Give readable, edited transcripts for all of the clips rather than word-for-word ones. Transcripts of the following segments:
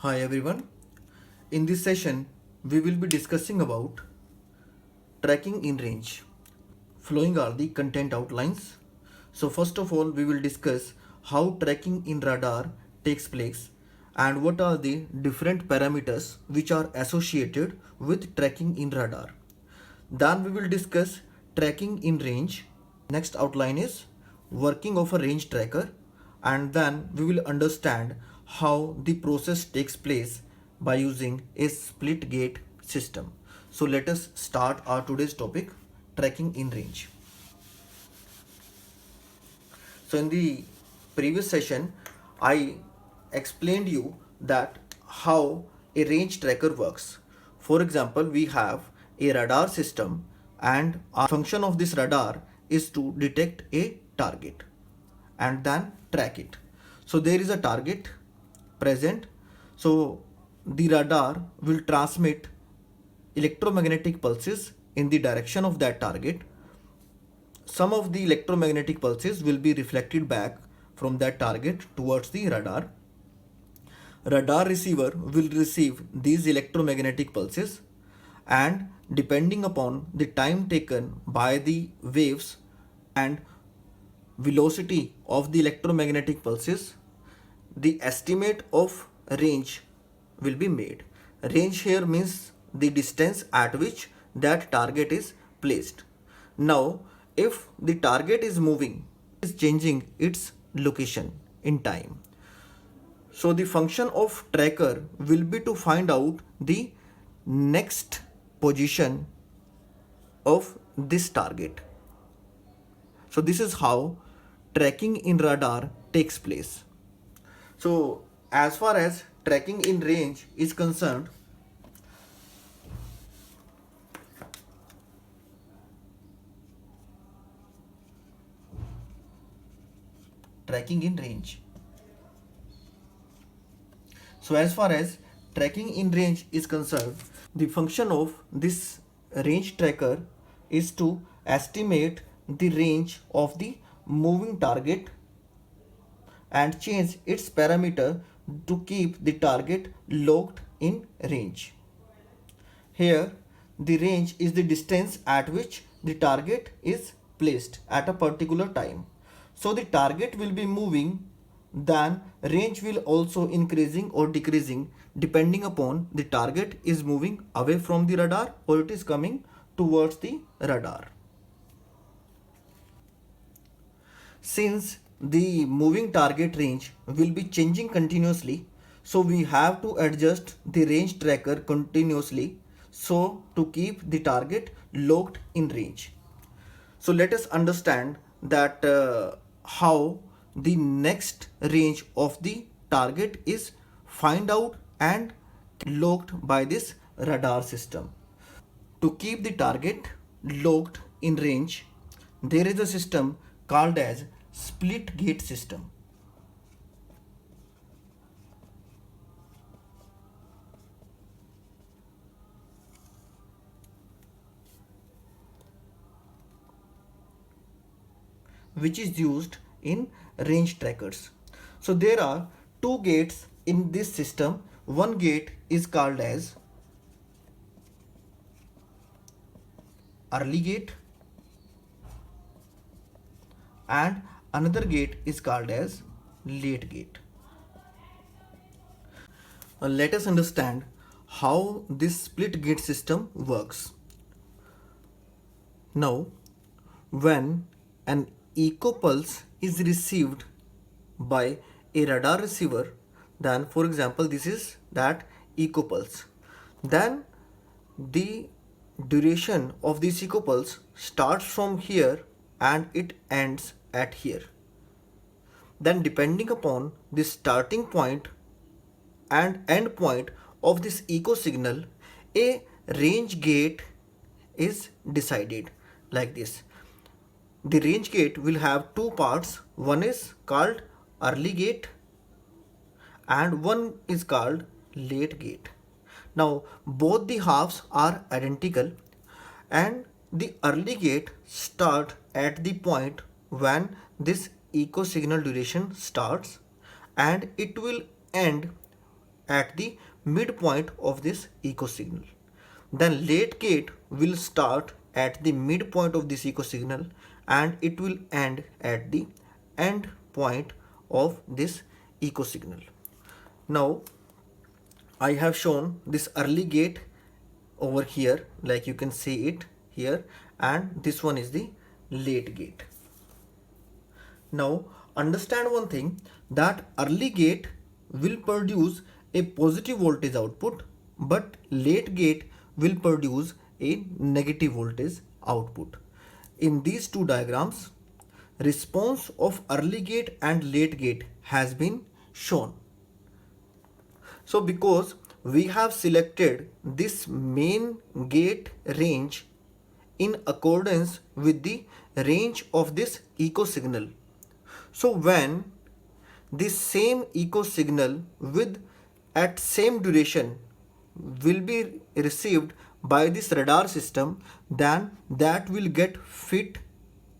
Hi everyone. In this session, we will be discussing about tracking in range. Following are the content outlines. So first of all, we will discuss how tracking in radar takes place and what are the different parameters which are associated with tracking in radar. Then we will discuss tracking in range. Next outline is working of a range tracker, and then we will understand how the process takes place by using a split gate system. So let us start our today's topic, tracking in range. So in the previous session, I explained you that how a range tracker works. For example, we have a radar system and our function of this radar is to detect a target and then track it. So there is a target present. So the radar will transmit electromagnetic pulses in the direction of that target. Some of the electromagnetic pulses will be reflected back from that target towards the radar. Radar receiver will receive these electromagnetic pulses, and depending upon the time taken by the waves and velocity of the electromagnetic pulses, the estimate of range will be made. Range here means the distance at which that target is placed. Now, if the target is moving, it is changing its location in time. So the function of tracker will be to find out the next position of this target. So this is how tracking in radar takes place. So as far as tracking in range is concerned, tracking in range. So as far as tracking in range is concerned, the function of this range tracker is to estimate the range of the moving target and change its parameter to keep the target locked in range. Here, the range is the distance at which the target is placed at a particular time. So the target will be moving, then range will also increasing or decreasing depending upon the target is moving away from the radar or it is coming towards the radar. Since the moving target range will be changing continuously, so we have to adjust the range tracker continuously so to keep the target locked in range. So let us understand that how the next range of the target is find out and locked by this radar system. To keep the target locked in range, there is a system called as split gate system. Which is used in range trackers. So there are two gates in this system. One gate is called as early gate and another gate is called as late gate. Let us understand how this split gate system works. Now, when an echo pulse is received by a radar receiver, then for example this is that echo pulse, then the duration of this echo pulse starts from here and it ends at here. Then depending upon the starting point and end point of this echo signal, a range gate is decided like this. The range gate will have two parts. One is called early gate and one is called late gate. Now both the halves are identical and the early gate start at the point when this echo signal duration starts and it will end at the midpoint of this echo signal. Then late gate will start at the midpoint of this echo signal and it will end at the end point of this echo signal. Now I have shown this early gate over here, like you can see it here, and this one is the late gate. Now understand one thing, that early gate will produce a positive voltage output, but late gate will produce a negative voltage output. In these two diagrams, response of early gate and late gate has been shown. So because we have selected this main gate range in accordance with the range of this echo signal. So when this same echo signal with at same duration will be received by this radar system, then that will get fit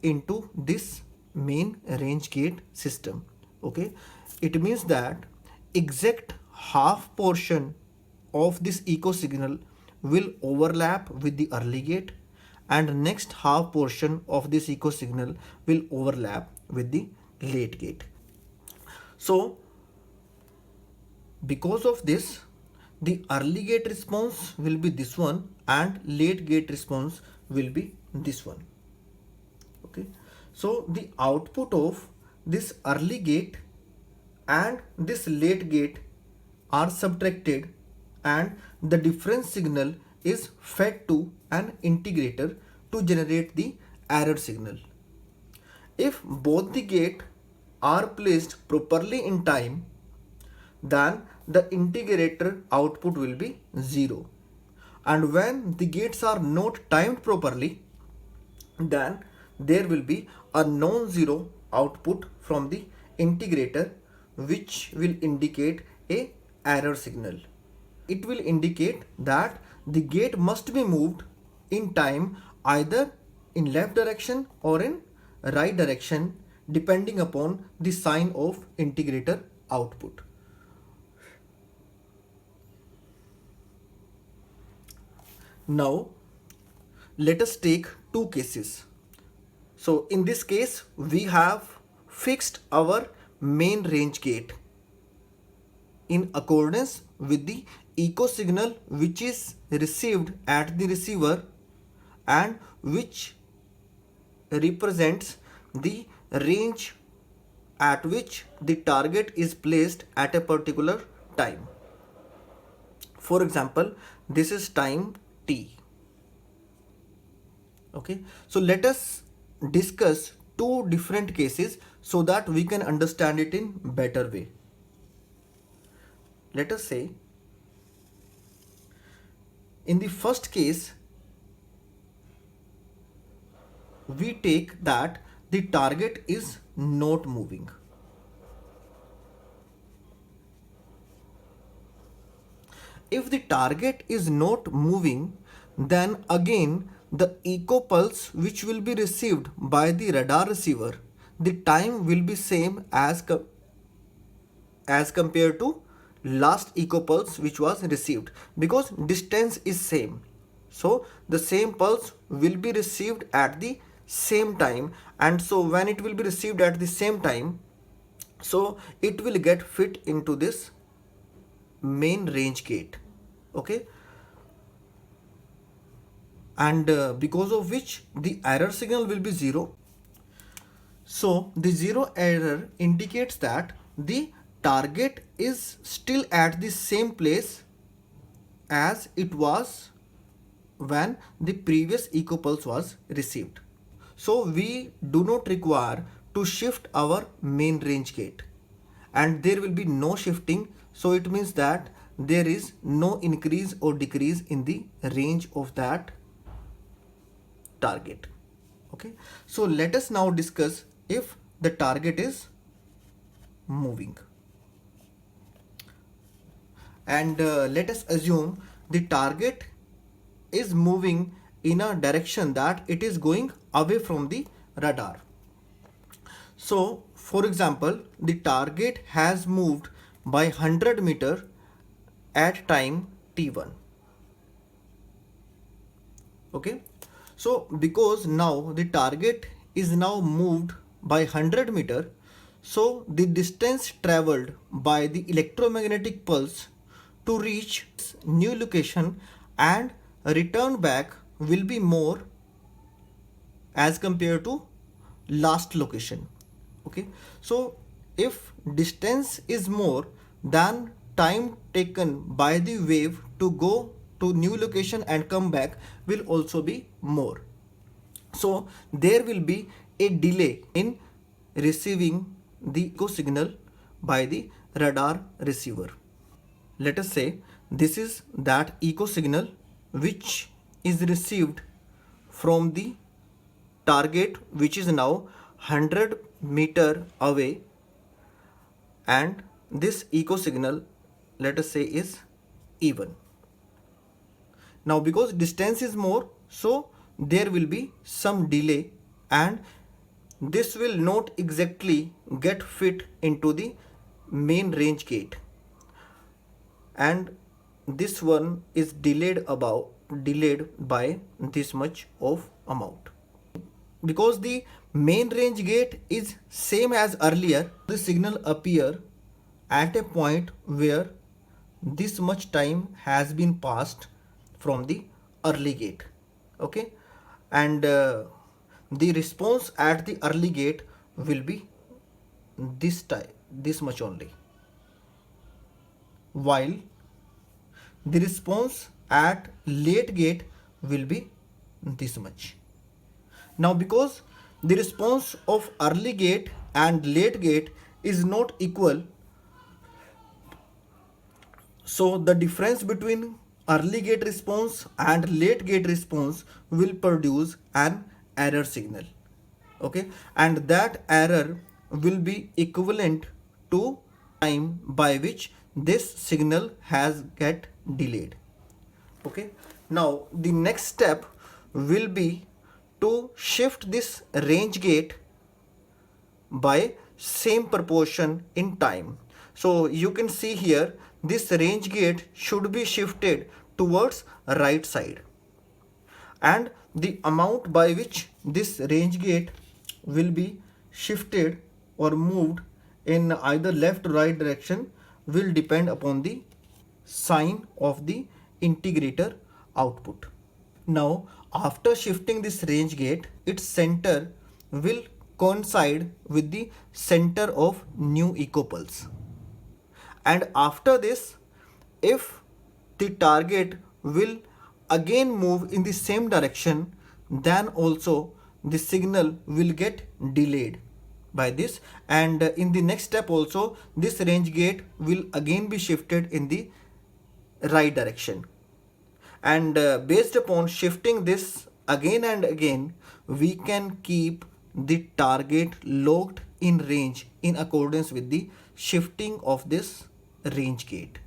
into this main range gate system. Okay, it means that exact half portion of this echo signal will overlap with the early gate and next half portion of this echo signal will overlap with the late gate. So because of this, the early gate response will be this one and late gate response will be this one. Okay, so the output of this early gate and this late gate are subtracted and the difference signal is fed to an integrator to generate the error signal. If both the gate are placed properly in time, then the integrator output will be 0. And when the gates are not timed properly, then there will be a non-zero output from the integrator, which will indicate a error signal. It will indicate that the gate must be moved in time either in left direction or in right direction depending upon the sign of integrator output. Now let us take two cases. So in this case we have fixed our main range gate in accordance with the echo signal which is received at the receiver and which represents the range at which the target is placed at a particular time. For example, this is time t. Okay, so let us discuss two different cases so that we can understand it in better way. Let us say in the first case we take that the target is not moving. If the target is not moving, then again the echo pulse which will be received by the radar receiver, the time will be same as compared to last echo pulse which was received, because distance is same. So the same pulse will be received at the same time, and so when it will be received at the same time, so it will get fit into this main range gate. Okay, and because of which the error signal will be 0. So the 0 error indicates that the target is still at the same place as it was when the previous echo pulse was received. So we do not require to shift our main range gate, and there will be no shifting. So it means that there is no increase or decrease in the range of that target. Okay, so let us now discuss if the target is moving, and let us assume the target is moving in a direction that it is going away from the radar. So for example, the target has moved by 100 meter at time t1. Okay, so because now the target is now moved by 100 meter, so the distance traveled by the electromagnetic pulse to reach new location and return back will be more as compared to last location. Okay, so if distance is more, than time taken by the wave to go to new location and come back will also be more. So there will be a delay in receiving the echo signal by the radar receiver. Let us say this is that echo signal which is received from the target, which is now 100-meter away, and this echo signal, let us say, is E1. Now because distance is more, so there will be some delay, and this will not exactly get fit into the main range gate, and this one is delayed by this much of amount. Because the main range gate is same as earlier, the signal appear at a point where this much time has been passed from the early gate. Okay, and the response at the early gate will be this much only, while the response at late gate will be this much. Now because the response of early gate and late gate is not equal, so the difference between early gate response and late gate response will produce an error signal. Okay, and that error will be equivalent to time by which this signal has get delayed. Okay, now the next step will be to shift this range gate by same proportion in time. So you can see here this range gate should be shifted towards right side, and the amount by which this range gate will be shifted or moved in either left or right direction will depend upon the sign of the integrator output. Now after shifting this range gate, its center will coincide with the center of new echo pulse, and after this, if the target will again move in the same direction, then also the signal will get delayed by this, and in the next step also this range gate will again be shifted in the right direction, and based upon shifting this again and again, we can keep the target locked in range in accordance with the shifting of this range gate.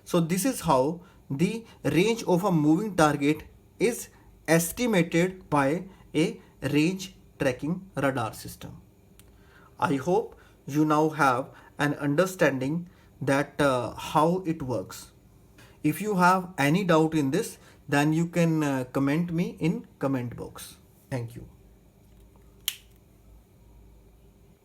So this is how the range of a moving target is estimated by a range tracking radar system. I hope you now have an understanding that how it works. If you have any doubt in this, then you can comment me in comment box. Thank you.